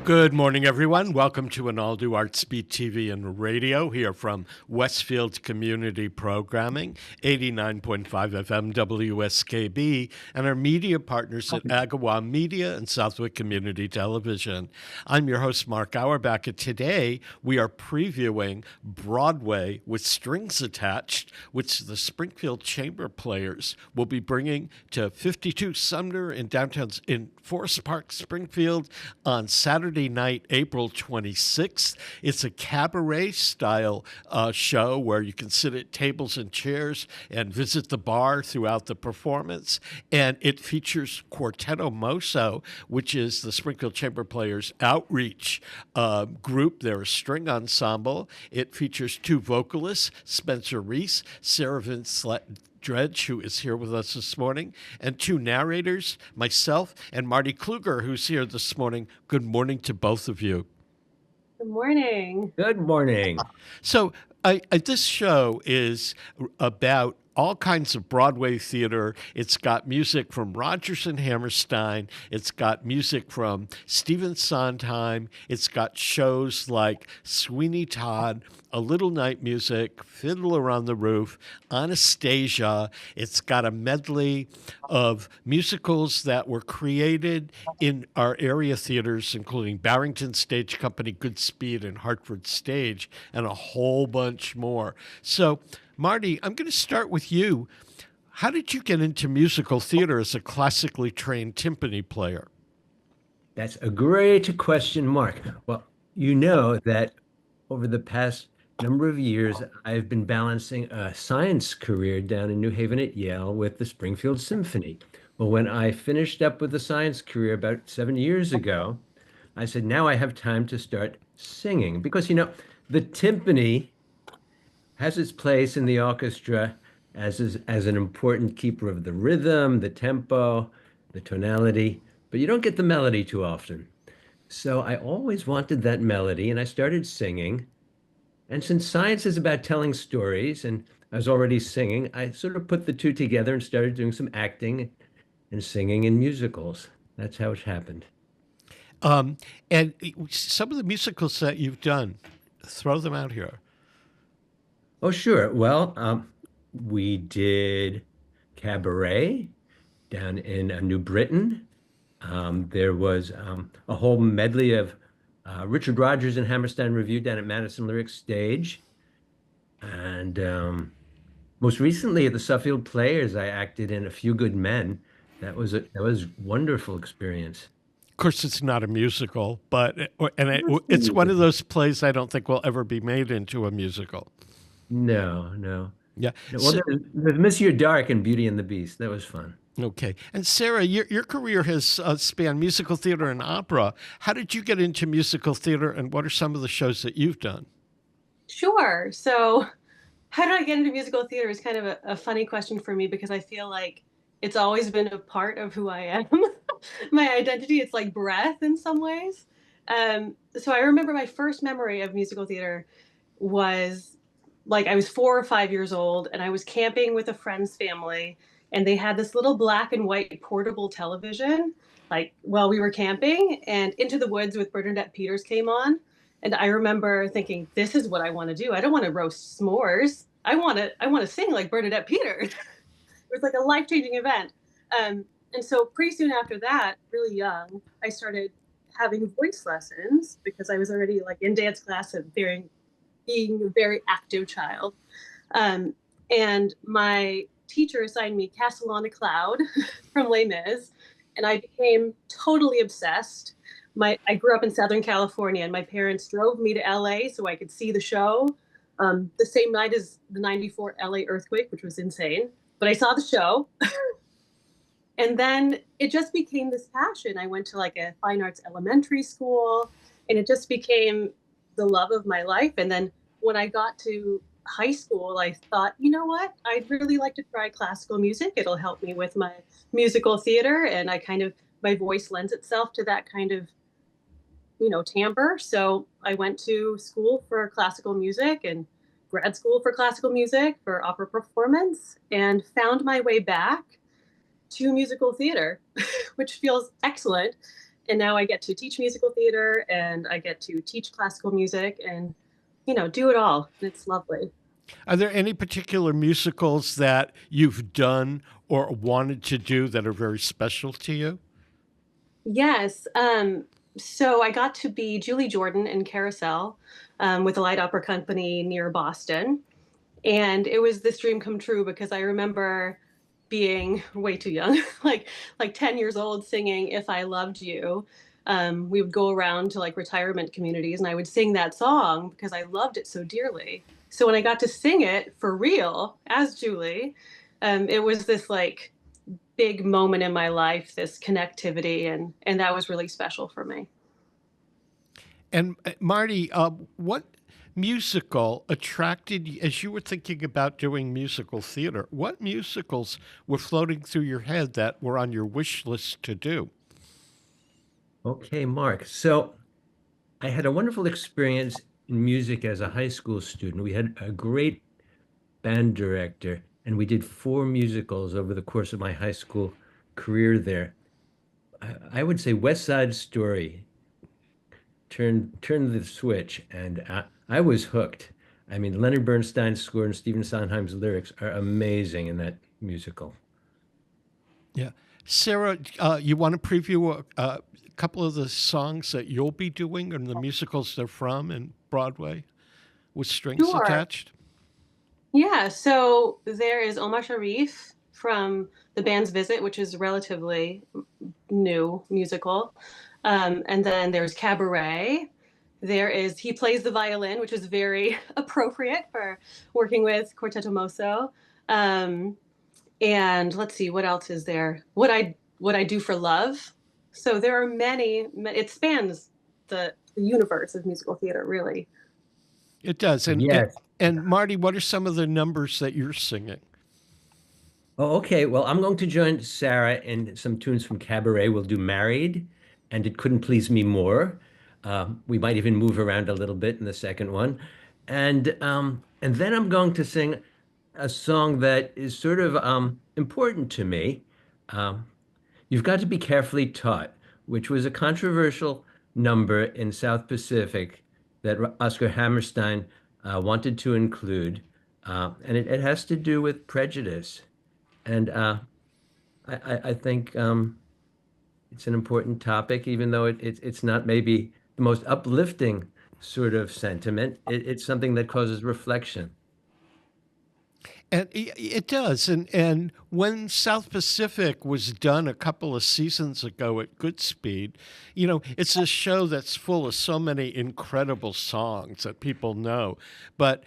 Good morning, everyone. Welcome to an all-new Artsbeat TV and radio here from Westfield Community Programming, 89.5 FM WSKB, and our media partners at Agawam Media and Southwick Community Television. I'm your host, Mark Auerbach, and today we are previewing Broadway with Strings Attached, which the Springfield Chamber Players will be bringing to 52 Sumner in Forest Park, Springfield on Saturday night, April 26th. It's a cabaret-style show where you can sit at tables and chairs and visit the bar throughout the performance. And it features Quartetto Mosso, which is the Springfield Chamber Players outreach group. They're a string ensemble. It features two vocalists, Spencer Reese, Sarah Vincelett Dredge, who is here with us this morning, and two narrators, myself and Marty Kluger, who's here this morning. Good morning to both of you. Good morning. Good morning. So this show is about all kinds of Broadway theater. It's got music from Rodgers and Hammerstein. It's got music from Stephen Sondheim. It's got shows like Sweeney Todd, A Little Night Music, Fiddler on the Roof, Anastasia. It's got a medley of musicals that were created in our area theaters, including Barrington Stage Company, Goodspeed, and Hartford Stage, and a whole bunch more. So, Marty, I'm going to start with you. How did you get into musical theater as a classically trained timpani player? That's a great question, Mark. Well, you know that over the past number of years, I've been balancing a science career down in New Haven at Yale with the Springfield Symphony. Well, when I finished up with the science career about 7 years ago, I said, now I have time to start singing because, you know, the timpani has its place in the orchestra as an important keeper of the rhythm, the tempo, the tonality, but you don't get the melody too often. So I always wanted that melody, and I started singing. And since science is about telling stories, and I was already singing, I sort of put the two together and started doing some acting and singing in musicals. That's how it happened. And some of the musicals that you've done, throw them out here. Oh, sure. Well, we did Cabaret down in New Britain. There was a whole medley of Richard Rodgers and Hammerstein Review down at Madison Lyric Stage. And most recently at the Suffield Players, I acted in A Few Good Men. That was a wonderful experience. Of course, it's not a musical, but it's one of those plays I don't think will ever be made into a musical. No. Yeah. Well, there's Monsieur Dark and Beauty and the Beast. That was fun. Okay. And Sarah, your career has spanned musical theater and opera. How did you get into musical theater, and what are some of the shows that you've done? Sure. So how did I get into musical theater is kind of a funny question for me because I feel like it's always been a part of who I am. My identity, it's like breath in some ways. So I remember my first memory of musical theater was like I was 4 or 5 years old and I was camping with a friend's family and they had this little black and white portable television like while we were camping, and Into the Woods with Bernadette Peters came on. And I remember thinking, this is what I want to do. I don't want to roast s'mores. I want to sing like Bernadette Peters. It was like a life-changing event. And so pretty soon after that, really young, I started having voice lessons because I was already like in dance class and being a very active child. And my teacher assigned me Castle on a Cloud from Les Mis, and I became totally obsessed. I grew up in Southern California, and my parents drove me to LA so I could see the show the same night as the '94 LA earthquake, which was insane. But I saw the show. And then it just became this passion. I went to like a fine arts elementary school, and it just became the love of my life. And then when I got to high school, I thought, you know what? I'd really like to try classical music. It'll help me with my musical theater. And my voice lends itself to that kind of, timbre. So I went to school for classical music and grad school for classical music for opera performance and found my way back to musical theater, which feels excellent. And now I get to teach musical theater and I get to teach classical music and, do it all. It's lovely. Are there any particular musicals that you've done or wanted to do that are very special to you? Yes. So I got to be Julie Jordan in Carousel with a light opera company near Boston. And it was this dream come true because I remember being way too young, like 10 years old, singing "If I Loved You." We would go around to like retirement communities, and I would sing that song because I loved it so dearly. So when I got to sing it for real as Julie, it was this like big moment in my life, this connectivity, and that was really special for me. And Marty, what musical attracted you as you were thinking about doing musical theater? What musicals were floating through your head that were on your wish list to do? Okay, Mark. So I had a wonderful experience in music as a high school student. We had a great band director, and we did 4 musicals over the course of my high school career there. I would say West Side Story turned the switch, and I was hooked. I mean, Leonard Bernstein's score and Stephen Sondheim's lyrics are amazing in that musical. Yeah. Sarah, you want to preview a couple of the songs that you'll be doing and the musicals they're from in Broadway with strings Sure. attached? Yeah, so there is Omar Sharif from the band's Visit, which is a relatively new musical. And then there's Cabaret. There is He Plays the Violin, which is very appropriate for working with Quartetto Mosso. And let's see, what else is there? What I Do for Love. So there are many, it spans the universe of musical theater, really. It does. Yes. And Marty, what are some of the numbers that you're singing? Oh, okay. Well, I'm going to join Sarah in some tunes from Cabaret. We'll do Married and It Couldn't Please Me More. We might even move around a little bit in the second one. And then I'm going to sing a song that is sort of important to me. Um, You've Got to Be Carefully Taught, which was a controversial number in South Pacific that Oscar Hammerstein wanted to include. And it has to do with prejudice. And I think it's an important topic, even though it's not maybe the most uplifting sort of sentiment. It's something that causes reflection. And it does. And when South Pacific was done a couple of seasons ago at Goodspeed, it's a show that's full of so many incredible songs that people know. But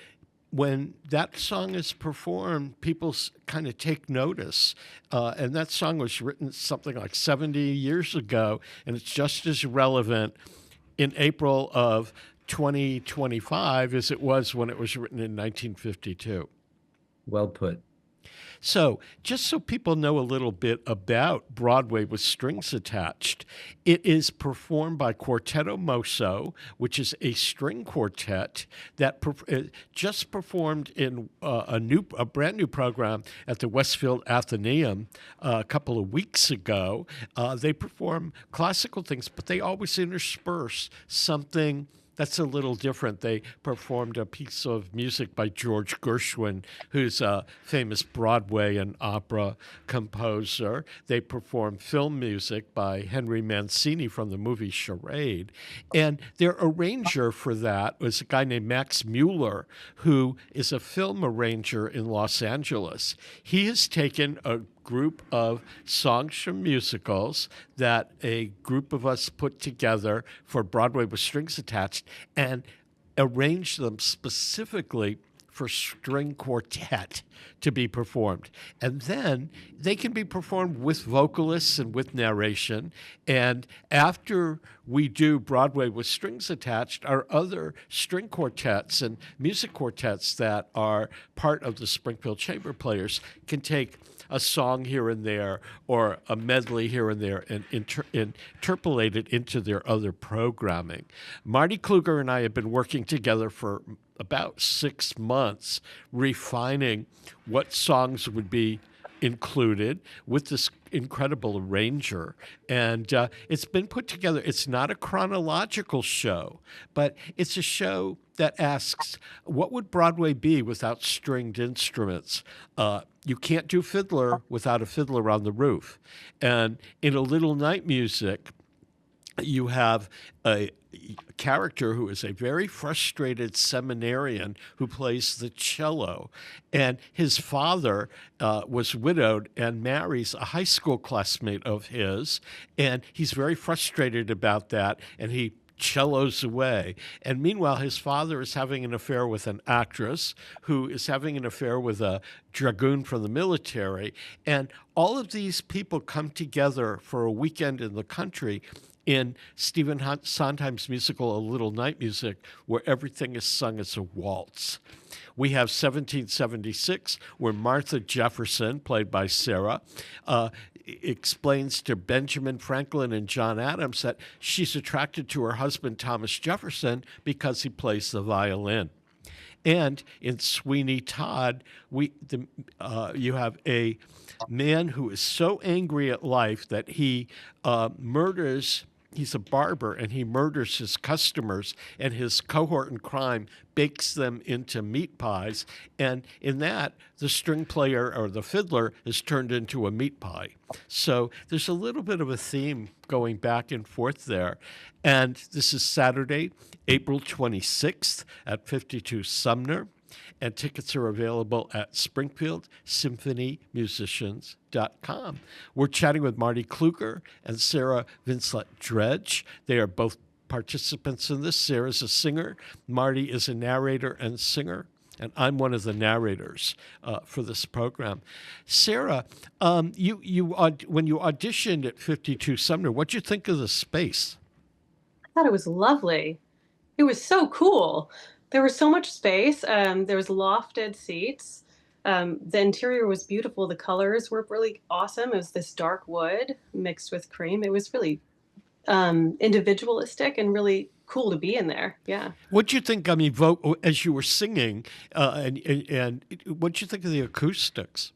when that song is performed, people kind of take notice. And that song was written something like 70 years ago, and it's just as relevant in April of 2025 as it was when it was written in 1952. Well put. So, just so people know a little bit about Broadway with Strings Attached, it is performed by Quartetto Mosso, which is a string quartet that just performed in a brand new program at the Westfield Athenaeum a couple of weeks ago. They perform classical things, but they always intersperse something that's a little different. They performed a piece of music by George Gershwin, who's a famous Broadway and opera composer. They performed film music by Henry Mancini from the movie Charade. And their arranger for that was a guy named Max Mueller, who is a film arranger in Los Angeles. He has taken a group of songs from musicals that a group of us put together for Broadway with Strings Attached and arranged them specifically for string quartet to be performed. And then they can be performed with vocalists and with narration. And after we do Broadway with Strings Attached, our other string quartets and music quartets that are part of the Springfield Chamber Players can take a song here and there or a medley here and there and interpolate it into their other programming. Marty Kluger and I have been working together for about 6 months, refining what songs would be included with this incredible arranger. And it's been put together. It's not a chronological show, but it's a show that asks, what would Broadway be without stringed instruments? You can't do Fiddler without a fiddler on the roof. And in A Little Night Music, you have a character who is a very frustrated seminarian who plays the cello. And his father was widowed and marries a high school classmate of his. And he's very frustrated about that. And he cellos away. And meanwhile, his father is having an affair with an actress who is having an affair with a dragoon from the military. And all of these people come together for a weekend in the country in Stephen Sondheim's musical A Little Night Music, where everything is sung as a waltz. We have 1776, where Martha Jefferson, played by Sarah, explains to Benjamin Franklin and John Adams that she's attracted to her husband, Thomas Jefferson, because he plays the violin. And in Sweeney Todd, you have a man who is so angry at life that he murders. He's a barber, and he murders his customers, and his cohort in crime bakes them into meat pies. And in that, the string player or the fiddler is turned into a meat pie. So there's a little bit of a theme going back and forth there. And this is Saturday, April 26th at 52 Sumner. And tickets are available at Springfield SymphonyMusicians.com. We're chatting with Marty Kluger and Sarah Vincelett Dredge. They are both participants in this. Sarah's a singer. Marty is a narrator and singer. And I'm one of the narrators for this program. Sarah, when you auditioned at 52 Sumner, what'd you think of the space? I thought it was lovely. It was so cool. There was so much space. There was lofted seats. The interior was beautiful. The colors were really awesome. It was this dark wood mixed with cream. It was really individualistic and really cool to be in there. Yeah. What'd you think? I mean, as you were singing, and what'd you think of the acoustics?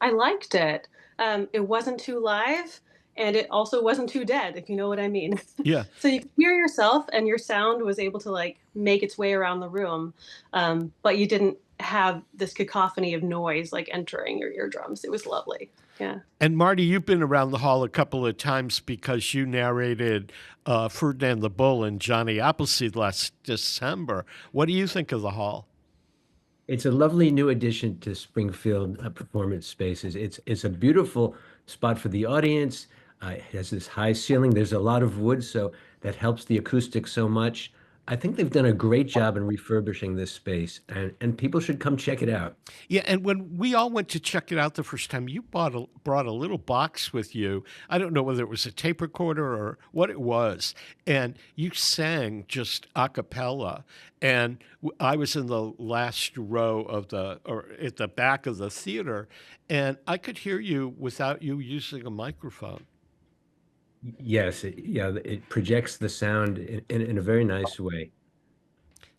I liked it. It wasn't too live. And it also wasn't too dead, if you know what I mean. Yeah. So you could hear yourself, and your sound was able to like make its way around the room, but you didn't have this cacophony of noise like entering your eardrums. It was lovely. Yeah. And Marty, you've been around the hall a couple of times because you narrated Ferdinand the Bull and Johnny Appleseed last December. What do you think of the hall? It's a lovely new addition to Springfield performance spaces. It's a beautiful spot for the audience. It has this high ceiling. There's a lot of wood, so that helps the acoustics so much. I think they've done a great job in refurbishing this space, and people should come check it out. Yeah, and when we all went to check it out the first time, you brought a little box with you. I don't know whether it was a tape recorder or what it was, and you sang just a cappella. And I was in the last row or at the back of the theater, and I could hear you without you using a microphone. Yes, it projects the sound in a very nice way.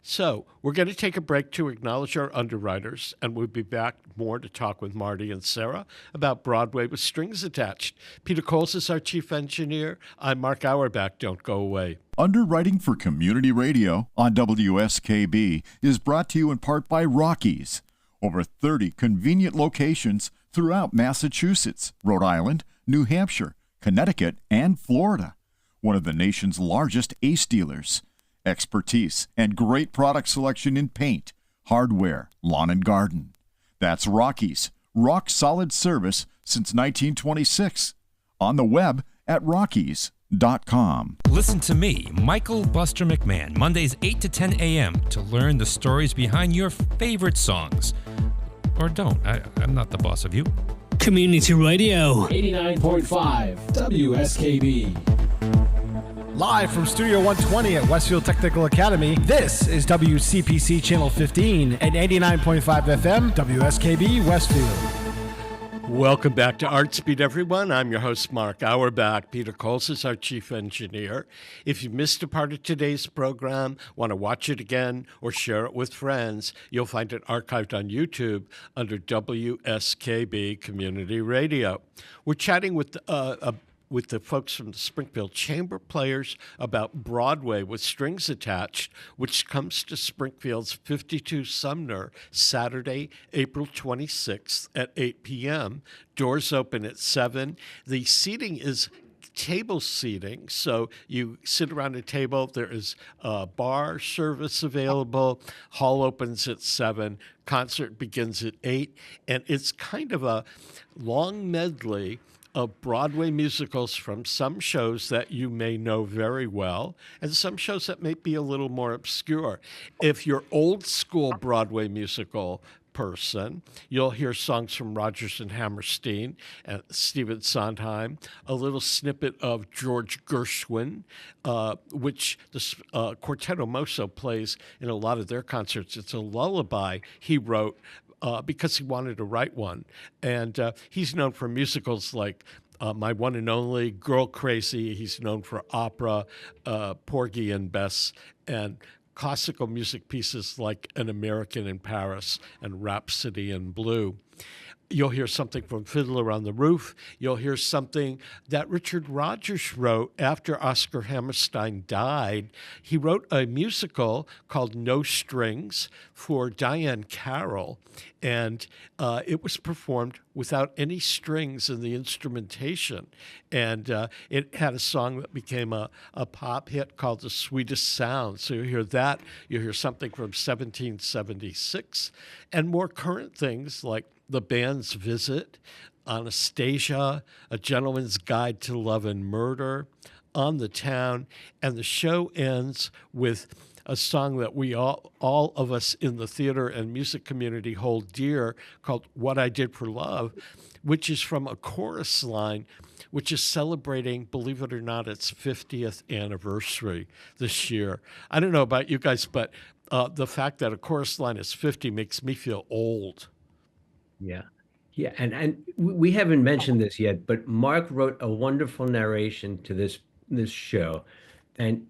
So we're going to take a break to acknowledge our underwriters, and we'll be back more to talk with Marty and Sarah about Broadway with Strings Attached. Peter Coles is our chief engineer. I'm Mark Auerbach. Don't go away. Underwriting for Community Radio on WSKB is brought to you in part by Rockies. Over 30 convenient locations throughout Massachusetts, Rhode Island, New Hampshire, Connecticut, and Florida. One of the nation's largest ACE dealers. Expertise and great product selection in paint, hardware, lawn and garden. That's Rockies. Rock solid service since 1926. On the web at Rockies.com. Listen to me, Michael Buster McMahon, Mondays 8 to 10 a.m. to learn the stories behind your favorite songs. Or don't. I'm not the boss of you. Community Radio 89.5 WSKB. Live from Studio 120 at Westfield Technical Academy, this is WCPC Channel 15 at 89.5 FM, WSKB Westfield. Welcome back to Artsbeat, everyone. I'm your host, Mark Auerbach. Peter Coles is our chief engineer. If you missed a part of today's program, want to watch it again, or share it with friends, you'll find it archived on YouTube under WSKB Community Radio. We're chatting with the folks from the Springfield Chamber Players about Broadway with Strings Attached, which comes to Springfield's 52 Sumner Saturday, April 26th at 8 p.m. Doors open at 7. The seating is table seating, so you sit around a table. There is bar service available. Hall opens at 7. Concert begins at 8. And it's kind of a long medley of Broadway musicals from some shows that you may know very well and some shows that may be a little more obscure. If you're old school Broadway musical person, you'll hear songs from Rodgers and Hammerstein and Stephen Sondheim, a little snippet of George Gershwin, which the Quartetto Mosso plays in a lot of their concerts. It's a lullaby he wrote because he wanted to write one. And he's known for musicals like My One and Only, Girl Crazy. He's known for opera, Porgy and Bess, and classical music pieces like An American in Paris and Rhapsody in Blue. You'll hear something from Fiddler on the Roof. You'll hear something that Richard Rodgers wrote after Oscar Hammerstein died. He wrote a musical called No Strings for Diane Carroll, and it was performed without any strings in the instrumentation. And it had a song that became a pop hit called The Sweetest Sound. So you hear that. You hear something from 1776, and more current things like The Band's Visit, Anastasia, A Gentleman's Guide to Love and Murder, On the Town, and the show ends with a song that we all of us in the theater and music community hold dear called What I Did for Love, which is from a chorus line which is celebrating, believe it or not, its 50th anniversary this year. I don't know about you guys, but the fact that a chorus line is 50 makes me feel old. Yeah. Yeah. And we haven't mentioned this yet, but Mark wrote a wonderful narration to this show. And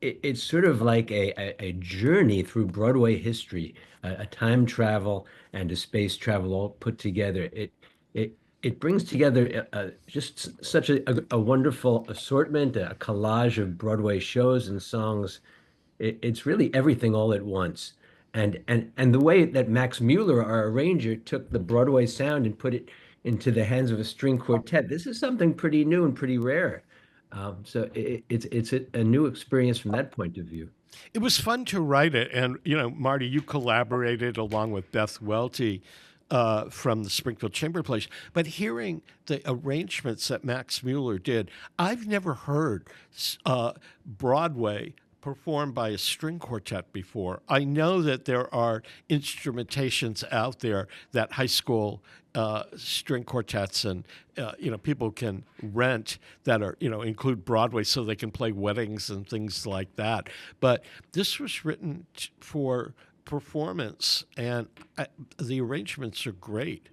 it's sort of like a journey through Broadway history, a time travel and a space travel all put together. It brings together just such a wonderful assortment, a collage of Broadway shows and songs. It's really everything all at once. And the way that Max Mueller, our arranger, took the Broadway sound and put it into the hands of a string quartet, this is something pretty new and pretty rare. So it's a new experience from that point of view. It was fun to write it. And, Marty, you collaborated along with Beth Welty from the Springfield Chamber Players. But hearing the arrangements that Max Mueller did, I've never heard Broadway performed by a string quartet before. I know that there are instrumentations out there that high school string quartets and people can rent that are include Broadway so they can play weddings and things like that. But this was written for performance, and the arrangements are great.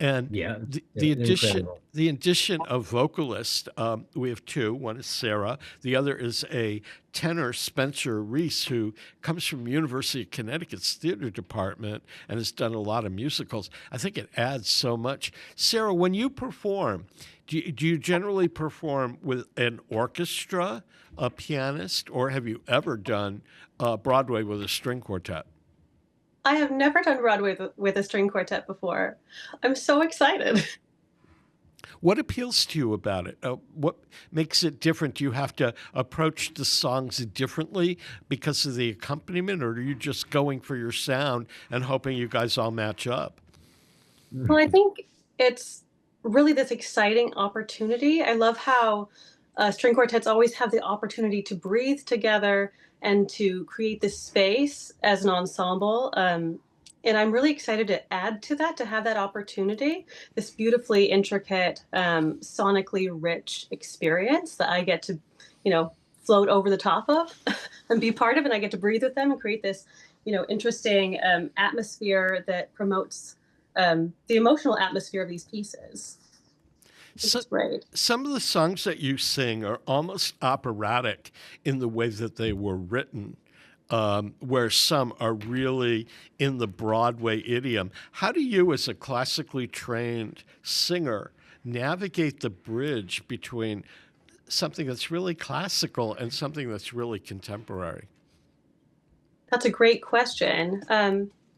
And yeah, the addition of vocalists, we have two. One is Sarah. The other is a tenor, Spencer Reese, who comes from University of Connecticut's theater department and has done a lot of musicals. I think it adds so much. Sarah, when you perform, do you generally perform with an orchestra, a pianist, or have you ever done Broadway with a string quartet? I have never done Broadway with a string quartet before. I'm so excited. What appeals to you about it? What makes it different? Do you have to approach the songs differently because of the accompaniment, or are you just going for your sound and hoping you guys all match up? Well, I think it's really this exciting opportunity. I love how string quartets always have the opportunity to breathe together and to create this space as an ensemble. And I'm really excited to add to that, to have that opportunity, this beautifully intricate, sonically rich experience that I get to, float over the top of and be part of, and I get to breathe with them and create this, interesting atmosphere that promotes the emotional atmosphere of these pieces. So, It's great. some of the songs that you sing are almost operatic in the way that they were written, where some are really in the Broadway idiom. How do you, as a classically trained singer, navigate the bridge between something that's really classical and something that's really contemporary? That's a great question.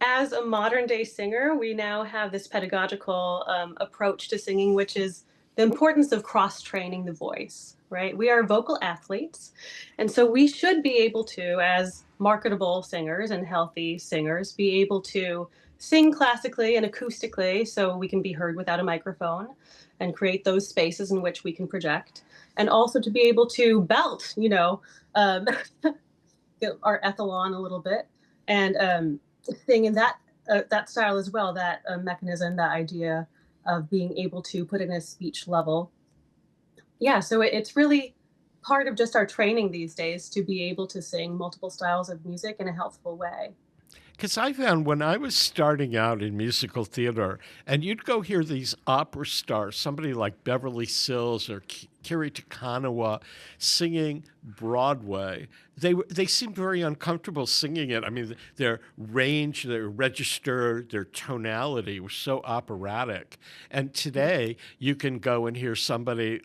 As a modern day singer, we now have this pedagogical approach to singing, which is the importance of cross training the voice, right? We are vocal athletes. And so we should be able to, as marketable singers and healthy singers, be able to sing classically and acoustically so we can be heard without a microphone and create those spaces in which we can project. And also to be able to belt, get our ethalon a little bit and sing in that style as well, that mechanism, that idea of being able to put it in a speech level. Yeah, so it's really part of just our training these days to be able to sing multiple styles of music in a healthful way. Because I found when I was starting out in musical theater, and you'd go hear these opera stars, somebody like Beverly Sills or Kiri Te Kanawa singing Broadway, they seemed very uncomfortable singing it. I mean, their range, their register, their tonality was so operatic. And today, you can go and hear somebody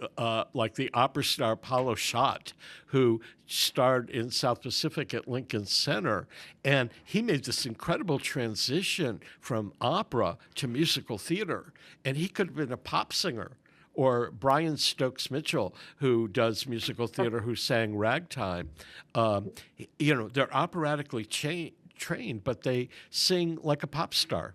like the opera star Paulo Schott, who starred in South Pacific at Lincoln Center, and he made this incredible transition from opera to musical theater, and he could have been a pop singer. Or Brian Stokes Mitchell, who does musical theater, who sang Ragtime. They're operatically trained, but they sing like a pop star.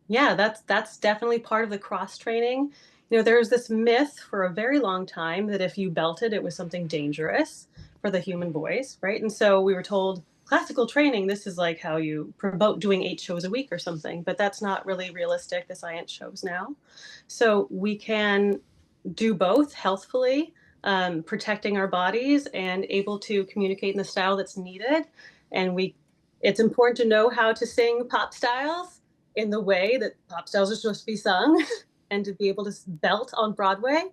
Yeah, that's definitely part of the cross training. There was this myth for a very long time that if you belted, it was something dangerous for the human voice, right? And so we were told classical training, this is like how you promote doing 8 shows a week or something, but that's not really realistic, the science shows now. So we can do both healthfully, protecting our bodies and able to communicate in the style that's needed. And it's important to know how to sing pop styles in the way that pop styles are supposed to be sung and to be able to belt on Broadway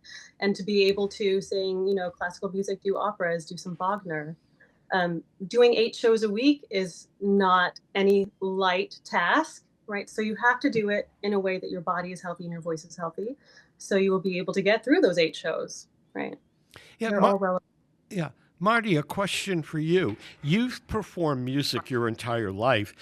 and to be able to sing, classical music, do operas, do some Wagner. Doing 8 shows a week is not any light task, right? So you have to do it in a way that your body is healthy and your voice is healthy. So you will be able to get through those 8 shows, right? Yeah, They're all relevant. Yeah. Marty, a question for you. You've performed music your entire life.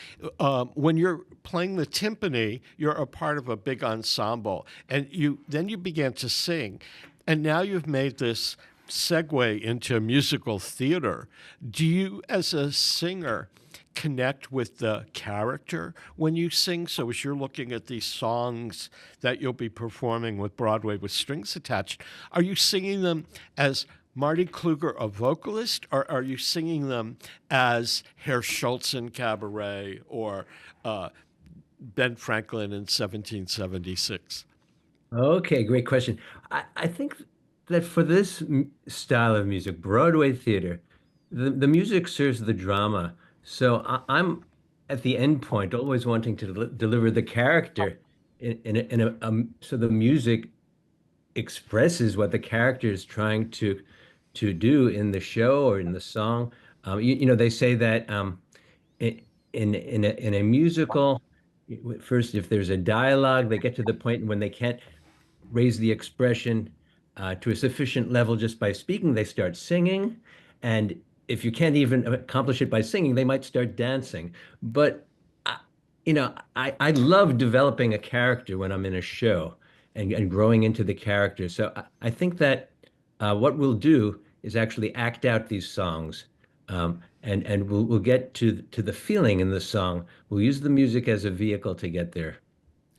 When you're playing the timpani, you're a part of a big ensemble, and then you began to sing, and now you've made this segue into musical theater. Do you, as a singer, connect with the character when you sing? So as you're looking at these songs that you'll be performing with Broadway with strings attached, are you singing them as Marty Kluger, a vocalist, or are you singing them as Herr Schultz in Cabaret or Ben Franklin in 1776? Okay, great question. I think that for this style of music, Broadway theater, the music serves the drama. So I'm at the end point, always wanting to deliver the character so the music expresses what the character is trying to do in the show or in the song. They say that in a musical, first, if there's a dialogue, they get to the point when they can't raise the expression to a sufficient level just by speaking, they start singing. And if you can't even accomplish it by singing, they might start dancing. But, I love developing a character when I'm in a show and growing into the character. So I think that what we'll do is actually act out these songs. And we'll get to the feeling in the song. We'll use the music as a vehicle to get there.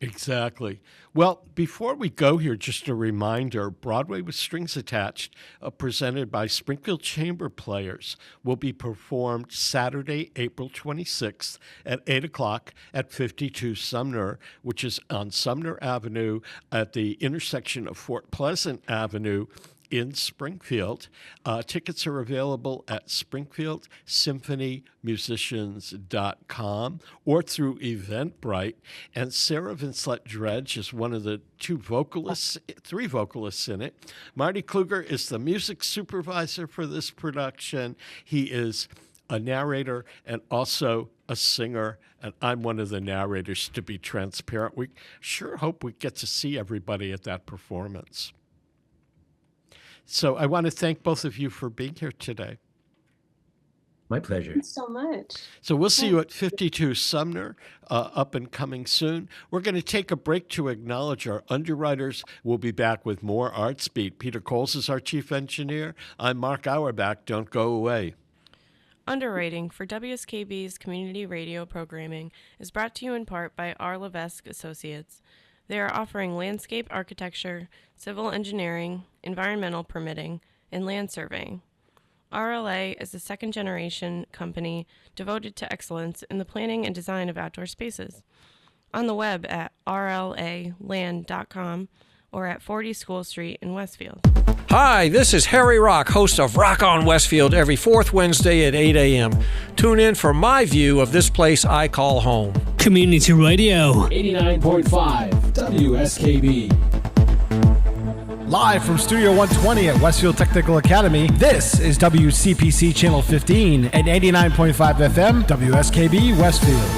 Exactly. Well, before we go here, just a reminder, Broadway with Strings Attached, presented by Springfield Chamber Players, will be performed Saturday, April 26th at 8 o'clock at 52 Sumner, which is on Sumner Avenue at the intersection of Fort Pleasant Avenue in Springfield. Tickets are available at springfieldsymphonymusicians.com or through Eventbrite. And Sarah Vincelett Dredge is one of the three vocalists in it. Marty Kluger is the music supervisor for this production. He is a narrator and also a singer, and I'm one of the narrators, to be transparent. We sure hope we get to see everybody at that performance. So I want to thank both of you for being here today. My pleasure. Thanks so much. So we'll see you at 52 Sumner, up and coming soon. We're going to take a break to acknowledge our underwriters. We'll be back with more Artsbeat. Peter Coles is our chief engineer. I'm Mark Auerbach. Don't go away. Underwriting for WSKB's community radio programming is brought to you in part by R. Levesque Associates. They are offering landscape architecture, civil engineering, environmental permitting, and land surveying. RLA is a second-generation company devoted to excellence in the planning and design of outdoor spaces. On the web at rlaland.com or at 40 School Street in Westfield. Hi, this is Harry Rock, host of Rock on Westfield every fourth Wednesday at 8 a.m. Tune in for my view of this place I call home. Community Radio. 89.5 WSKB. Live from Studio 120 at Westfield Technical Academy, this is WCPC Channel 15 and 89.5 FM, WSKB Westfield.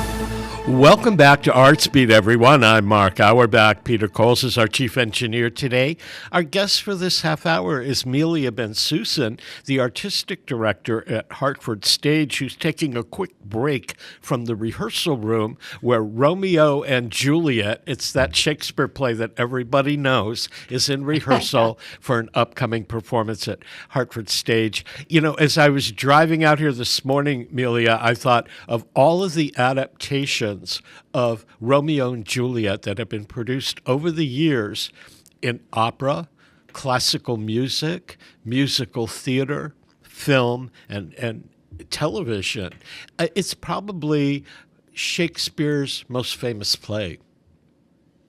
Welcome back to Artsbeat, everyone. I'm Mark Auerbach. Peter Coles is our chief engineer today. Our guest for this half hour is Melia Bensussen, the artistic director at Hartford Stage, who's taking a quick break from the rehearsal room where Romeo and Juliet, it's that Shakespeare play that everybody knows, is in rehearsal for an upcoming performance at Hartford Stage. You know, as I was driving out here this morning, Melia, I thought of all of the adaptations of Romeo and Juliet that have been produced over the years in opera, classical music, musical theater, film, and television. It's probably Shakespeare's most famous play.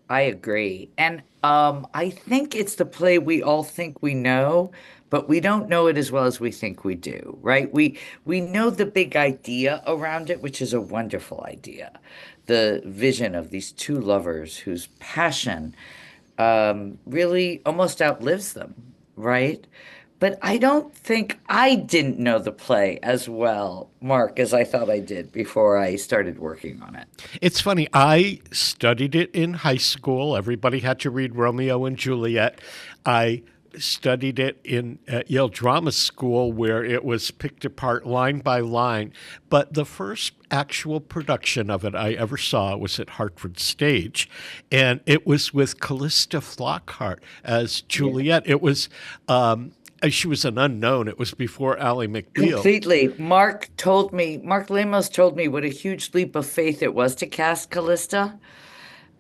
I agree. And I think it's the play we all think we know, but we don't know it as well as we think we do, right? We know the big idea around it, which is a wonderful idea. The vision of these two lovers whose passion really almost outlives them, right? But I don't think I didn't know the play as well, Mark, as I thought I did before I started working on it. It's funny. I studied it in high school. Everybody had to read Romeo and Juliet. I studied it at Yale Drama School, where it was picked apart line by line. But the first actual production of it I ever saw was at Hartford Stage, and it was with Callista Flockhart as Juliet. Yeah. It was she was an unknown. It was before Ally McBeal. Completely. Mark Lemos told me what a huge leap of faith it was to cast Callista.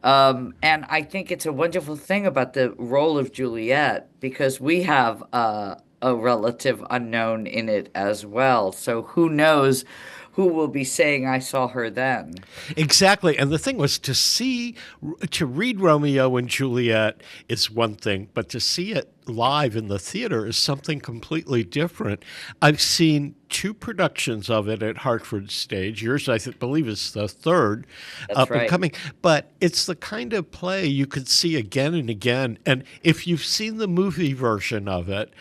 And I think it's a wonderful thing about the role of Juliet, because we have a relative unknown in it as well. So who knows who will be saying, I saw her then. Exactly. And the thing was, to read Romeo and Juliet is one thing, but to see it live in the theater is something completely different. I've seen two productions of it at Hartford Stage. Yours, I believe, is the third. That's up right. and coming. But it's the kind of play you could see again and again. And if you've seen the movie version of it,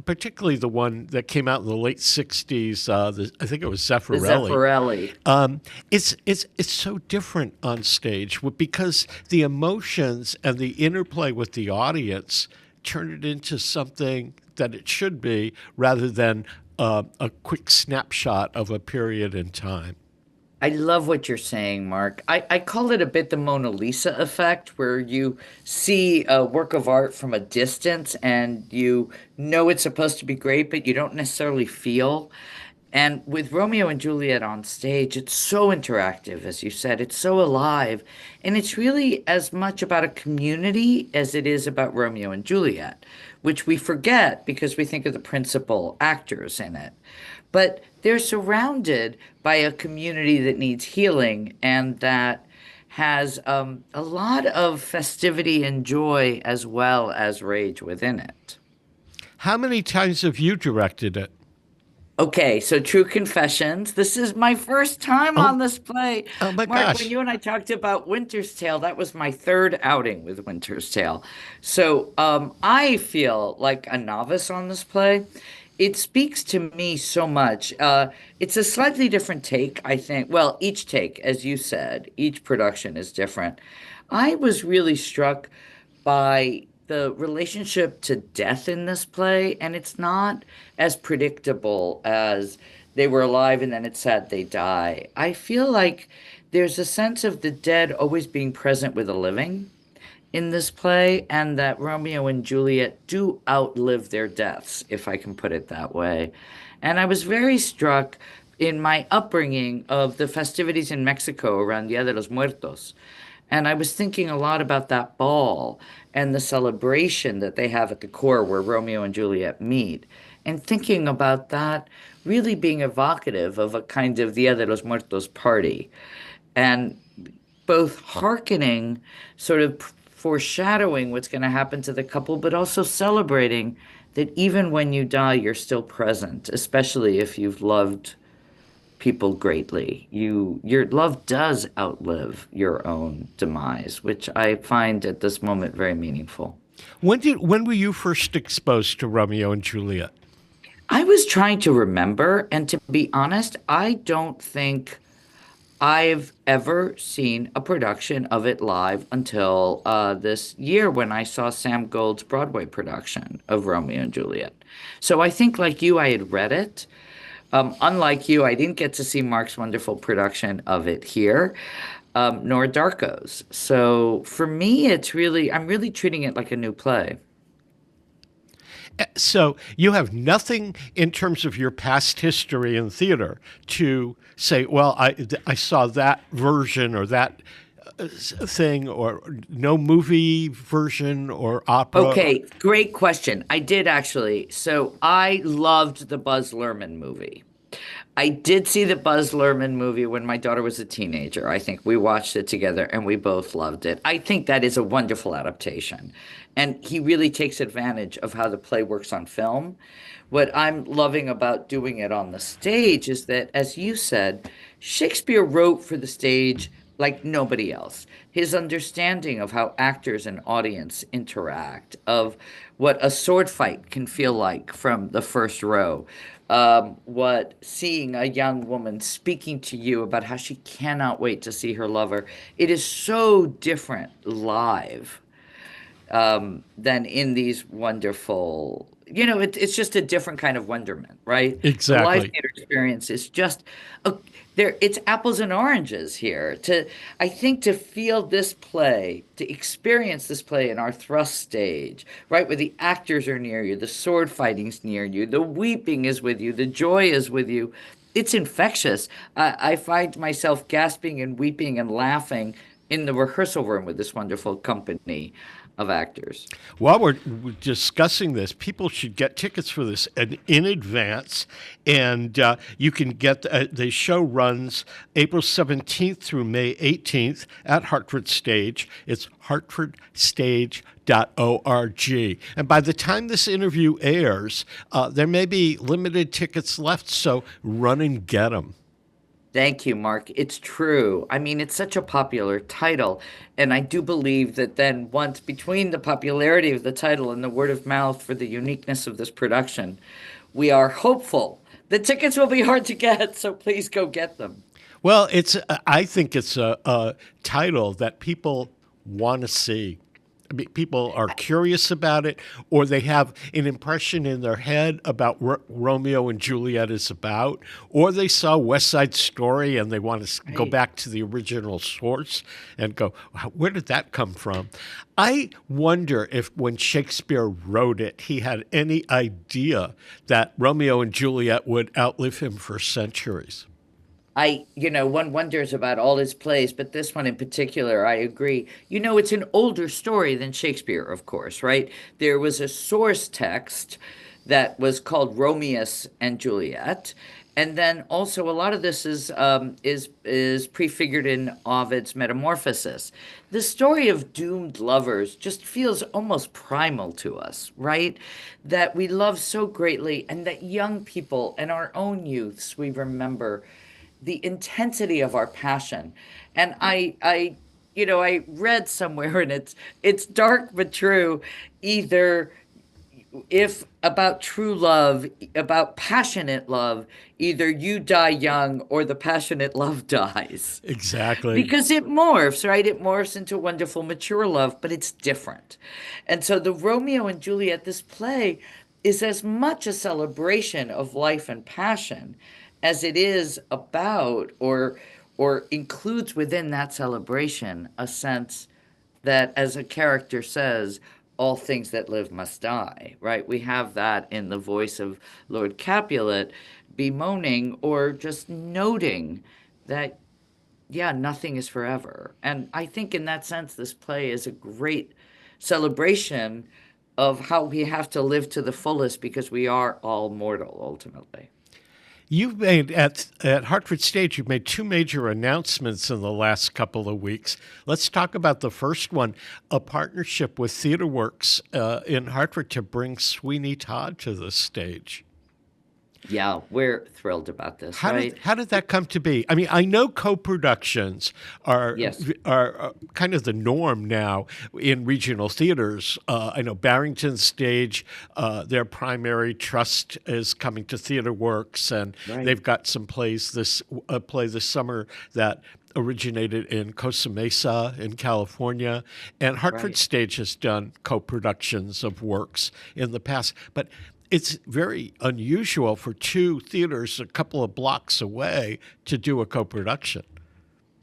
particularly the one that came out in the late 60s, I think it was Zeffirelli. It's so different on stage because the emotions and the interplay with the audience turn it into something that it should be, rather than a quick snapshot of a period in time. I love what you're saying, Mark. I call it a bit the Mona Lisa effect, where you see a work of art from a distance and you know it's supposed to be great, but you don't necessarily feel. And with Romeo and Juliet on stage, it's so interactive, as you said. It's so alive. And it's really as much about a community as it is about Romeo and Juliet, which we forget because we think of the principal actors in it. But they're surrounded by a community that needs healing and that has a lot of festivity and joy as well as rage within it. How many times have you directed it? Okay, so true confessions. This is my first time on this play. Oh my Mark, gosh. when you and I talked about Winter's Tale, that was my third outing with Winter's Tale. So I feel like a novice on this play. It speaks to me so much. It's a slightly different take, I think. Well, each take, as you said, each production is different. I was really struck by the relationship to death in this play, and it's not as predictable as they were alive and then it's sad they die. I feel like there's a sense of the dead always being present with the living in this play, and that Romeo and Juliet do outlive their deaths, if I can put it that way. And I was very struck in my upbringing of the festivities in Mexico around Dia de los Muertos. And I was thinking a lot about that ball and the celebration that they have at the core where Romeo and Juliet meet, and thinking about that really being evocative of a kind of Dia de los Muertos party, and both hearkening, sort of foreshadowing what's going to happen to the couple, but also celebrating that even when you die, you're still present, especially if you've loved people greatly. Your love does outlive your own demise, which I find at this moment very meaningful. When were you first exposed to Romeo and Juliet? I was trying to remember, and to be honest, I don't think I've ever seen a production of it live until this year when I saw Sam Gold's Broadway production of Romeo and Juliet. So I think, like you, I had read it. Unlike you, I didn't get to see Mark's wonderful production of it here, nor Darko's. So for me, I'm really treating it like a new play. So you have nothing in terms of your past history in theater to say, well, I saw that version or that thing, or no movie version or opera? Okay, great question. I did actually. So I loved the Buzz Luhrmann movie. I did see the Buzz Luhrmann movie when my daughter was a teenager. I think we watched it together and we both loved it. I think that is a wonderful adaptation. And he really takes advantage of how the play works on film. What I'm loving about doing it on the stage is that, as you said, Shakespeare wrote for the stage like nobody else. His understanding of how actors and audience interact, of what a sword fight can feel like from the first row, what seeing a young woman speaking to you about how she cannot wait to see her lover. It is so different live than in these wonderful, it's just a different kind of wonderment, right? Exactly. The live theater experience is just it's apples and oranges here. I think to feel this play, to experience this play in our thrust stage, right, where the actors are near you, the sword fighting's near you, the weeping is with you, the joy is with you. It's infectious. I find myself gasping and weeping and laughing in the rehearsal room with this wonderful company of actors. While we're discussing this, people should get tickets for this in advance, and you can get the show runs April 17th through May 18th at Hartford Stage. It's hartfordstage.org. And by the time this interview airs, there may be limited tickets left, so run and get them. Thank you, Mark. It's true. I mean, it's such a popular title. And I do believe that then once between the popularity of the title and the word of mouth for the uniqueness of this production, we are hopeful the tickets will be hard to get. So please go get them. Well, I think it's a title that people want to see. I mean, people are curious about it, or they have an impression in their head about what Romeo and Juliet is about, or they saw West Side Story and they want to go back to the original source and go, where did that come from? I wonder if when Shakespeare wrote it, he had any idea that Romeo and Juliet would outlive him for centuries. One wonders about all his plays, but this one in particular, I agree. It's an older story than Shakespeare, of course, right? There was a source text that was called Romeo and Juliet, And then also a lot of this is prefigured in Ovid's Metamorphosis. The story of doomed lovers just feels almost primal to us, right? That we love so greatly, and that young people and our own youths, we remember the intensity of our passion. And I read somewhere, and it's dark but true. Either if about true love, about passionate love, either you die young or the passionate love dies. Exactly. Because it morphs, right? It morphs into wonderful, mature love, but it's different. And so the Romeo and Juliet, this play, is as much a celebration of life and passion as it is about or includes within that celebration a sense that, as a character says, all things that live must die, right? We have that in the voice of Lord Capulet bemoaning or just noting that, yeah, nothing is forever. And I think in that sense, this play is a great celebration of how we have to live to the fullest because we are all mortal ultimately. You've made at Hartford Stage, you've made two major announcements in the last couple of weeks. Let's talk about the first one, a partnership with TheaterWorks in Hartford to bring Sweeney Todd to the stage. Yeah, we're thrilled about this, How right? How did that come to be? I mean, I know co-productions are kind of the norm now in regional theaters. I know Barrington Stage, their primary trust is coming to TheaterWorks, and they've got some plays this summer that originated in Costa Mesa in California, and Hartford Stage has done co-productions of works in the past, but it's very unusual for two theaters a couple of blocks away to do a co-production.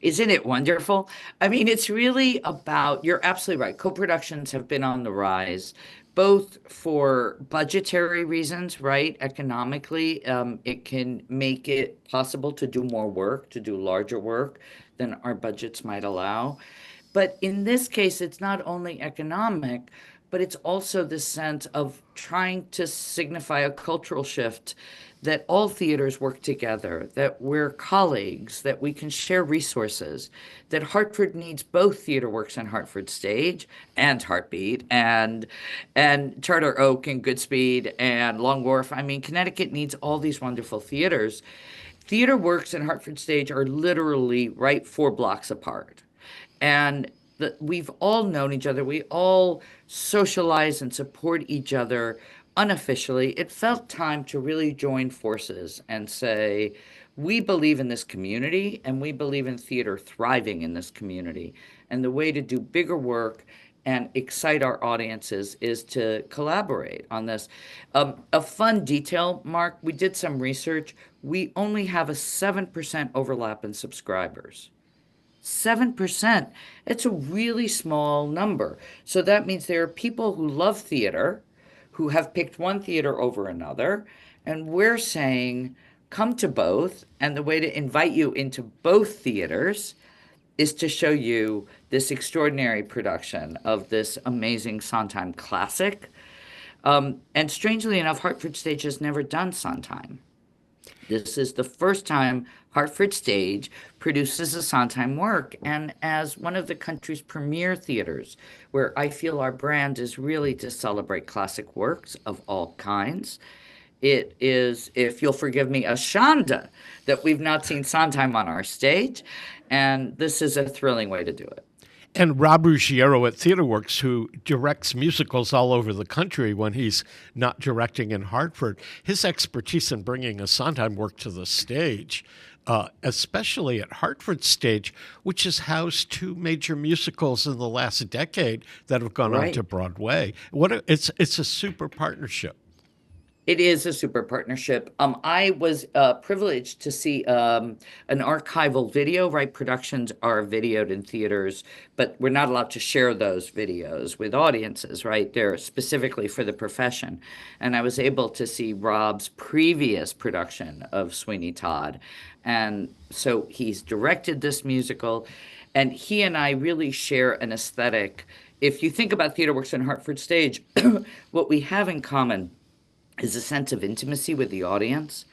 Isn't it wonderful? I mean, it's really about, you're absolutely right. Co-productions have been on the rise, both for budgetary reasons, right? Economically, it can make it possible to do more work, to do larger work than our budgets might allow. But in this case, it's not only economic, but it's also this sense of trying to signify a cultural shift, that all theaters work together, that we're colleagues, that we can share resources, that Hartford needs both TheaterWorks and Hartford Stage and Artsbeat and Charter Oak and Goodspeed and Long Wharf. I mean, Connecticut needs all these wonderful theaters. TheaterWorks and Hartford Stage are literally right 4 blocks apart. And we've all known each other. We all socialize and support each other unofficially. It felt time to really join forces and say, we believe in this community and we believe in theater thriving in this community. And the way to do bigger work and excite our audiences is to collaborate on this. A fun detail, Mark, we did some research. We only have a 7% overlap in subscribers. 7%. It's a really small number. So that means there are people who love theater, who have picked one theater over another, and we're saying, come to both. And the way to invite you into both theaters is to show you this extraordinary production of this amazing Sondheim classic. And strangely enough, Hartford Stage has never done Sondheim. This is the first time Hartford Stage produces a Sondheim work, and as one of the country's premier theaters, where I feel our brand is really to celebrate classic works of all kinds, it is, if you'll forgive me, a shanda that we've not seen Sondheim on our stage, and this is a thrilling way to do it. And Rob Ruggiero at TheaterWorks, who directs musicals all over the country when he's not directing in Hartford, his expertise in bringing a Sondheim work to the stage, especially at Hartford Stage, which has housed 2 major musicals in the last decade that have gone on to Broadway. It's a super partnership. It is a super partnership. I was privileged to see an archival video, right? Productions are videoed in theaters, but we're not allowed to share those videos with audiences, right? They're specifically for the profession. And I was able to see Rob's previous production of Sweeney Todd. And so he's directed this musical, and he and I really share an aesthetic. If you think about TheaterWorks and Hartford Stage, what we have in common is a sense of intimacy with the audience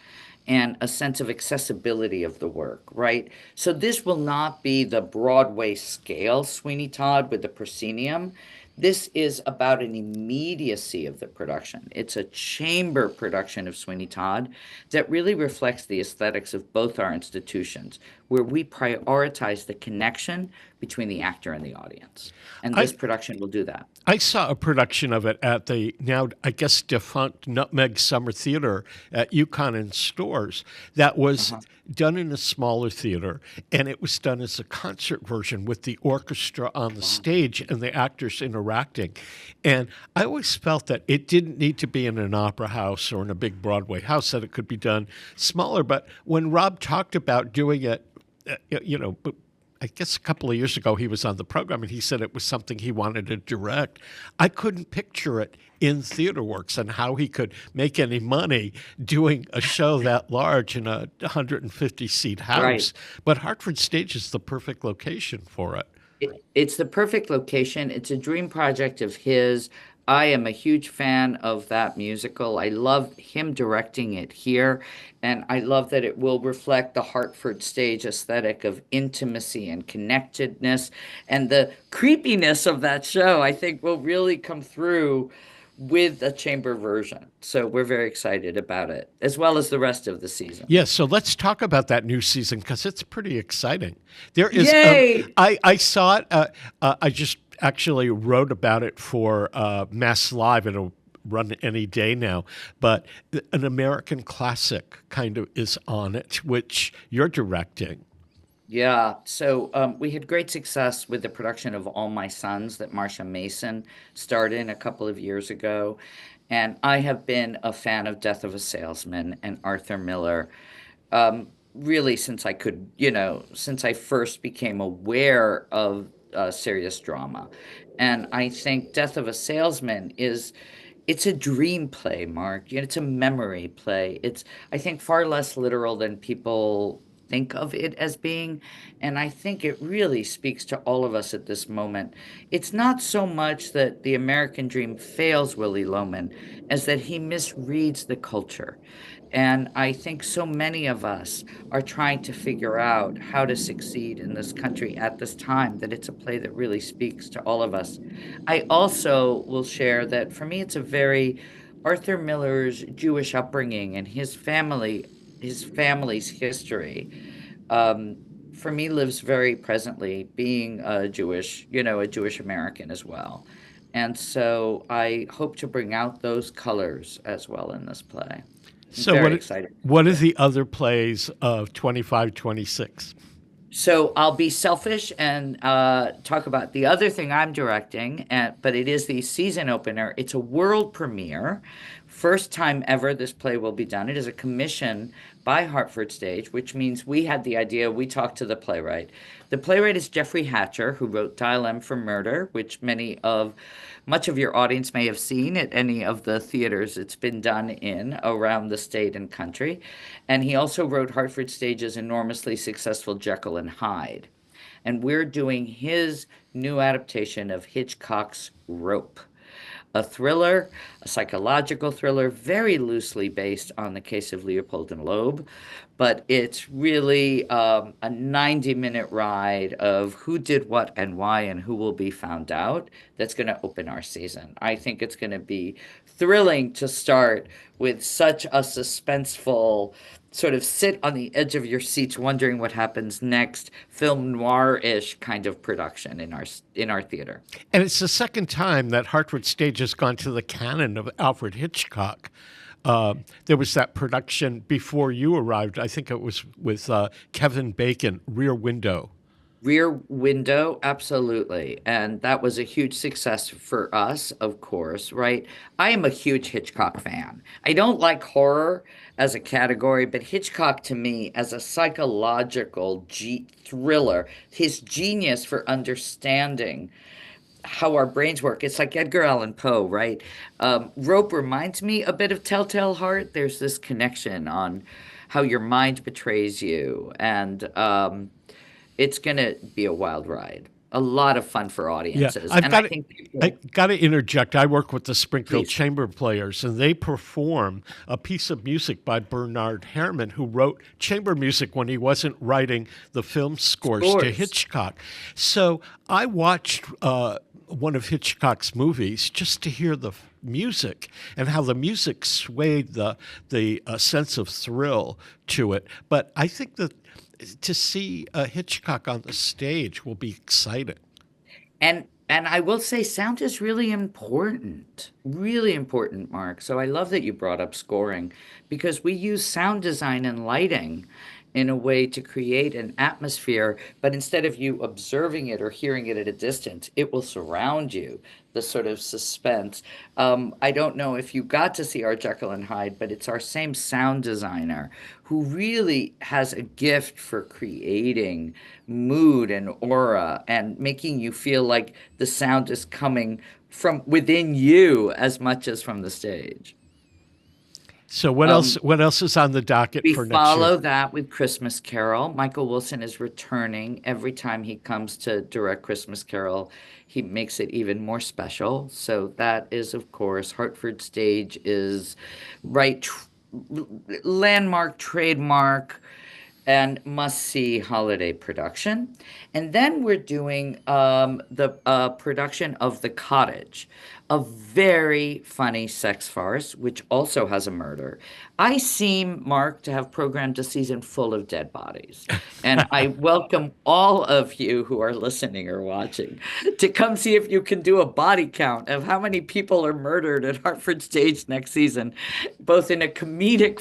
and a sense of accessibility of the work, right? So this will not be the Broadway scale Sweeney Todd with the proscenium. This is about an immediacy of the production. It's a chamber production of Sweeney Todd that really reflects the aesthetics of both our institutions, where we prioritize the connection between the actor and the audience. And this production will do that. I saw a production of it at the now, I guess, defunct Nutmeg Summer Theater at Yukon and Stores that was done in a smaller theater, and it was done as a concert version with the orchestra on the stage and the actors interacting. And I always felt that it didn't need to be in an opera house or in a big Broadway house, that it could be done smaller. But when Rob talked about doing it, I guess a couple of years ago he was on the program and he said it was something he wanted to direct. I couldn't picture it in TheaterWorks and how he could make any money doing a show that large in a 150-seat house. Right. But Hartford Stage is the perfect location for it. It's the perfect location. It's a dream project of his. I am a huge fan of that musical. I love him directing it here, and I love that it will reflect the Hartford Stage aesthetic of intimacy and connectedness, and the creepiness of that show, I think, will really come through with a chamber version. So we're very excited about it, as well as the rest of the season. Yes, so let's talk about that new season, because it's pretty exciting. There is, Yay! I saw it. I just actually wrote about it for Mass Live. It'll run any day now. But an American classic kind of is on it, which you're directing. Yeah, so we had great success with the production of All My Sons that Marsha Mason starred in a couple of years ago. And I have been a fan of Death of a Salesman and Arthur Miller really since I could, since I first became aware of serious drama. And I think Death of a Salesman it's a dream play, Mark. It's a memory play. It's, I think, far less literal than people think of it as being. And I think it really speaks to all of us at this moment. It's not so much that the American dream fails Willy Loman as that he misreads the culture. And I think so many of us are trying to figure out how to succeed in this country at this time, that it's a play that really speaks to all of us. I also will share that for me, it's a very Arthur Miller's Jewish upbringing and his family's history, for me lives very presently, being a Jewish American as well. And so I hope to bring out those colors as well in this play. So what are the other plays of 25-26? So I'll be selfish and talk about the other thing I'm directing, but it is the season opener. It's a world premiere. First time ever this play will be done. It is a commission by Hartford Stage, which means we had the idea, we talked to the playwright. The playwright is Jeffrey Hatcher, who wrote Dial M for Murder, which much of your audience may have seen at any of the theaters it's been done in around the state and country. And he also wrote Hartford Stage's enormously successful Jekyll and Hyde. And we're doing his new adaptation of Hitchcock's Rope, a thriller, a psychological thriller, very loosely based on the case of Leopold and Loeb, but it's really a 90-minute ride of who did what and why and who will be found out that's going to open our season. I think it's going to be thrilling to start with such a suspenseful, sort of sit on the edge of your seats wondering what happens next, film noir-ish kind of production in our theater. And it's the second time that Hartford Stage has gone to the canon of Alfred Hitchcock. There was that production before you arrived. I think it was with Kevin Bacon, Rear Window. Rear Window, absolutely. And that was a huge success for us, of course, right? I am a huge Hitchcock fan. I don't like horror as a category, but Hitchcock to me as a psychological thriller, his genius for understanding how our brains work. It's like Edgar Allan Poe, right? Rope reminds me a bit of Telltale Heart. There's this connection on how your mind betrays you, and it's going to be a wild ride. a lot of fun for Yeah, audiences. I've And got I to, think people, I got to interject. I work with the Springfield please. Chamber Players, and they perform a piece of music by Bernard Herrmann, who wrote chamber music when he wasn't writing the film scores to Hitchcock. So I watched one of Hitchcock's movies just to hear the music and how the music swayed the sense of thrill to it. But I think that to see Hitchcock on the stage will be exciting. And I will say sound is really important, Mark. So I love that you brought up scoring, because we use sound design and lighting in a way to create an atmosphere, but instead of you observing it or hearing it at a distance, it will surround you, the sort of suspense. I don't know if you got to see our Jekyll and Hyde, but it's our same sound designer who really has a gift for creating mood and aura and making you feel like the sound is coming from within you as much as from the stage. So what else? What else is on the docket We for next follow year? that with Christmas Carol. Michael Wilson is returning. Every time he comes to direct Christmas Carol, he makes it even more special. So that is, of course, Hartford Stage is landmark, trademark, and must-see holiday production. And then we're doing the production of The Cottage, a very funny sex farce, which also has a murder. I seem, Mark, to have programmed a season full of dead bodies. And I welcome all of you who are listening or watching to come see if you can do a body count of how many people are murdered at Hartford Stage next season, both in a comedic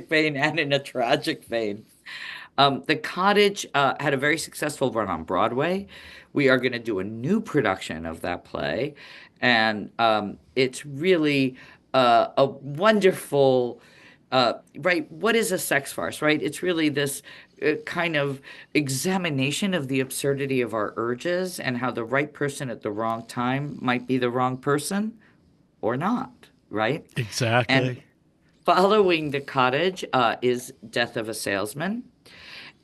vein and in a tragic vein. The Cottage had a very successful run on Broadway. We are going to do a new production of that play, and it's really a wonderful, right? What is a sex farce, right? It's really this kind of examination of the absurdity of our urges and how the right person at the wrong time might be the wrong person or not, right? Exactly. And following The Cottage is Death of a Salesman.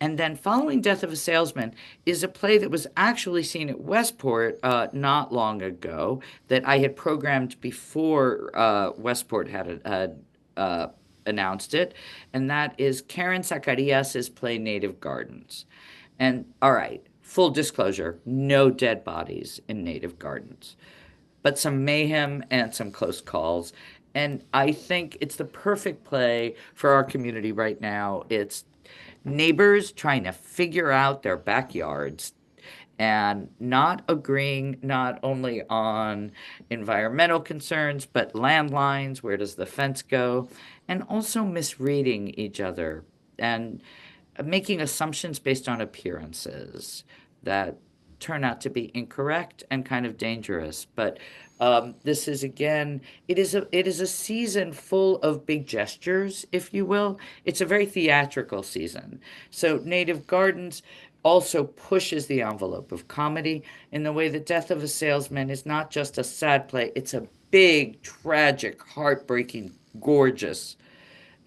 And then following Death of a Salesman is a play that was actually seen at Westport not long ago that I had programmed before Westport had announced it. And that is Karen Zacharias' play Native Gardens. And all right, full disclosure, no dead bodies in Native Gardens, but some mayhem and some close calls. And I think it's the perfect play for our community right now. It's neighbors trying to figure out their backyards and not agreeing not only on environmental concerns, but landlines, where does the fence go, and also misreading each other and making assumptions based on appearances that turn out to be incorrect and kind of dangerous. But this is, again, it is a season full of big gestures, if you will. It's a very theatrical season. So Native Gardens also pushes the envelope of comedy in the way that Death of a Salesman is not just a sad play. It's a big, tragic, heartbreaking, gorgeous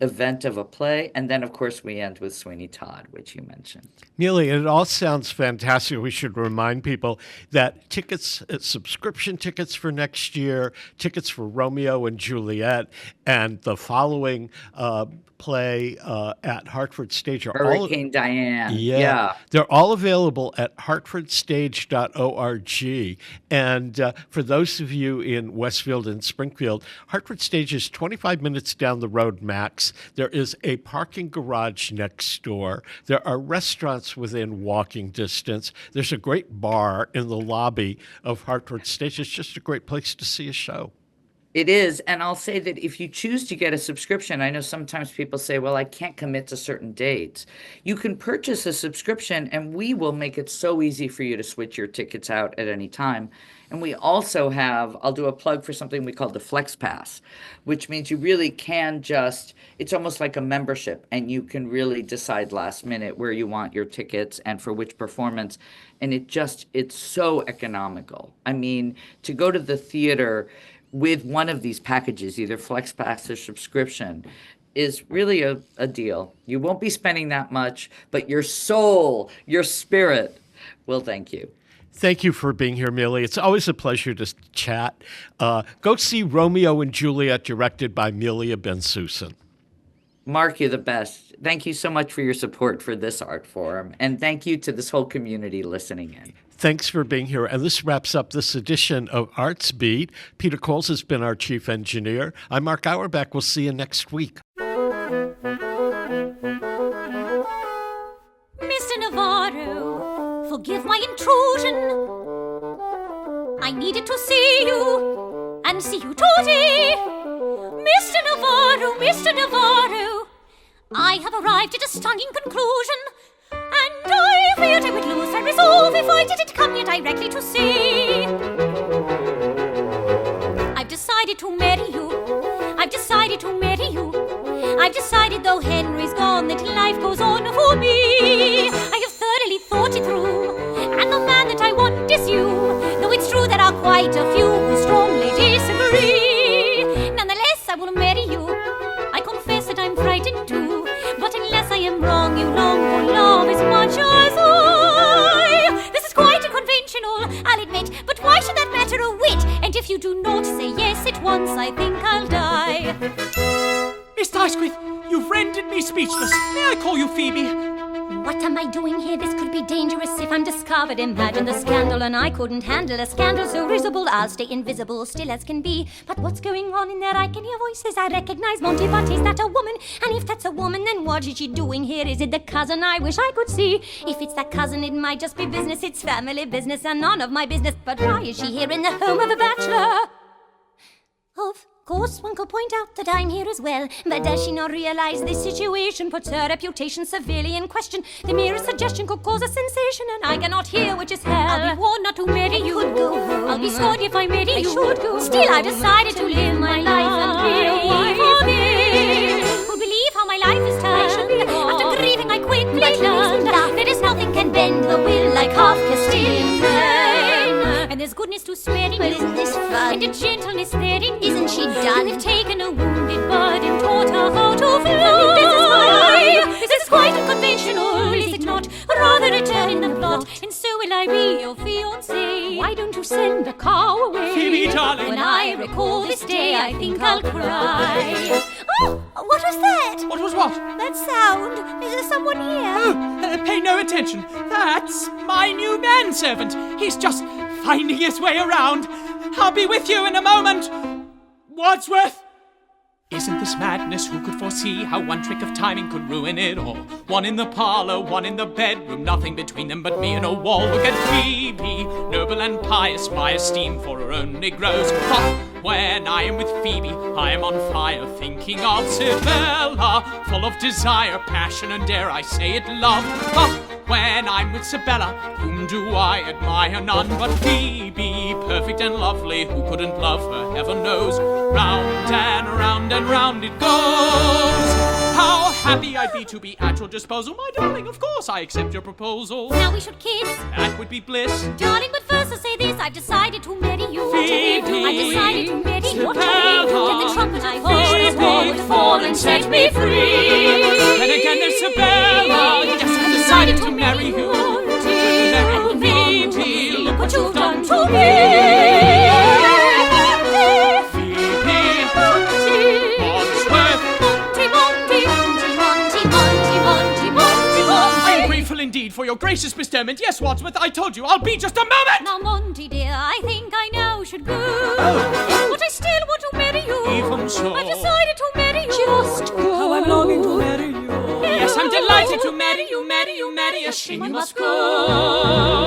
event of a play. And then, of course, we end with Sweeney Todd, which you mentioned. Melia, it all sounds fantastic. We should remind people that tickets, subscription tickets for next year, tickets for Romeo and Juliet, and the following play at Hartford Stage are Hurricane Diane. Yeah. They're all available at hartfordstage.org. And for those of you in Westfield and Springfield, Hartford Stage is 25 minutes down the road max. There is a parking garage next door. There are restaurants within walking distance. There's a great bar in the lobby of Hartford Stage. It's just a great place to see a show. It is. And I'll say that if you choose to get a subscription, I know sometimes people say, well, I can't commit to certain dates. You can purchase a subscription and we will make it so easy for you to switch your tickets out at any time. And we also have, I'll do a plug for something we call the Flex Pass, which means you really can just, it's almost like a membership and you can really decide last minute where you want your tickets and for which performance. And it's so economical. I mean, to go to the theater with one of these packages, either Flex Pass or subscription, is really a deal. You won't be spending that much, but your soul, your spirit, Well, thank you. Thank you for being here, Melia. It's always a pleasure to chat. Go see Romeo and Juliet, directed by Melia Bensussen. Mark, you're the best. Thank you so much for your support for this art forum, and thank you to this whole community listening in. Thanks for being here. And this wraps up this edition of Artsbeat. Peter Coles has been our chief engineer. I'm Mark Auerbach. We'll see you next week. Mr. Navarro, forgive my intrusion. I needed to see you and see you today. Mr. Navarro, I have arrived at a stunning conclusion, and I feared I would lose my resolve if I didn't come here directly to see. I've decided to marry you. I've decided, though Henry's gone, that life goes on for me. I have thoroughly thought it through, and the man that I want is you, though it's true there are quite a few who strongly disagree. Nonetheless, I will marry you. I confess that I'm frightened too, but unless I am wrong, you long for love as much as I. This is quite unconventional, I'll admit, but why should that matter a whit? And if you do not say yes at once, I think I'll die. Miss Dicewith, you've rendered me speechless. May I call you Phoebe? What am I doing here? This could be dangerous if I'm discovered. Imagine the scandal, and I couldn't handle a scandal so risible. I'll stay invisible, still as can be. But what's going on in there? I can hear voices. I recognize Monty, but is that a woman? And if that's a woman, then what is she doing here? Is it the cousin? I wish I could see. If it's that cousin, it might just be business. It's family business and none of my business. But why is she here in the home of a bachelor? Of course, one could point out that I'm here as well, but does she not realize this situation puts her reputation severely in question? The merest suggestion could cause a sensation, and I cannot hear which is hell. I'll be warned not to marry you. I'll be sorry if I marry you. Still, I've decided to live my life and be a wife for me. Who'll believe how my life is turned? After grieving, I quickly learned that is nothing can bend the will like half Castilian grain. And there's goodness to sparing you. Isn't this fun? And a gentleness therein. Isn't she done? We've taken a wounded bird and taught her how to fly. This is quite unconventional, is it not? Rather a turn in the plot, and so will I be your fiancé. Why don't you send the car away? Phoebe, darling. When I recall this day, I think I'll cry. Oh, what was that? What was what? That sound. Is there someone here? Oh, pay no attention. That's my new manservant. He's just finding his way around. I'll be with you in a moment. Wadsworth! Isn't this madness? Who could foresee how one trick of timing could ruin it all? One in the parlor, one in the bedroom, nothing between them but me and a wall. Look at Phoebe, noble and pious, my esteem for her only grows. But when I am with Phoebe, I am on fire, thinking of Sibella, full of desire, passion, and dare I say it, love. But when I'm with Sibella, whom do I admire? None but Phoebe, perfect and lovely. Who couldn't love her, heaven knows. Round and round and round it goes. How happy I'd be to be at your disposal, my darling. Of course, I accept your proposal. Now we should kiss. That would be bliss. Darling, but first I'll say this. I've decided to marry you. Phoebe, I've decided to marry you. Sibella, Then the trumpet I hold is war would fall and set me free. Then again there's Sibella. Yes, I've decided to marry you. And Phoebe, look what you've done to me. Indeed, for your gracious bestowment. Yes, Wadsworth, I told you, I'll be just a moment! Now, Monty, dear, I think I now should go. Oh. But I still want to marry you. Even so. I've decided to marry you. Just go. Oh, I'm longing to marry you. Yes, I'm delighted to marry you, marry you, marry you. She must go.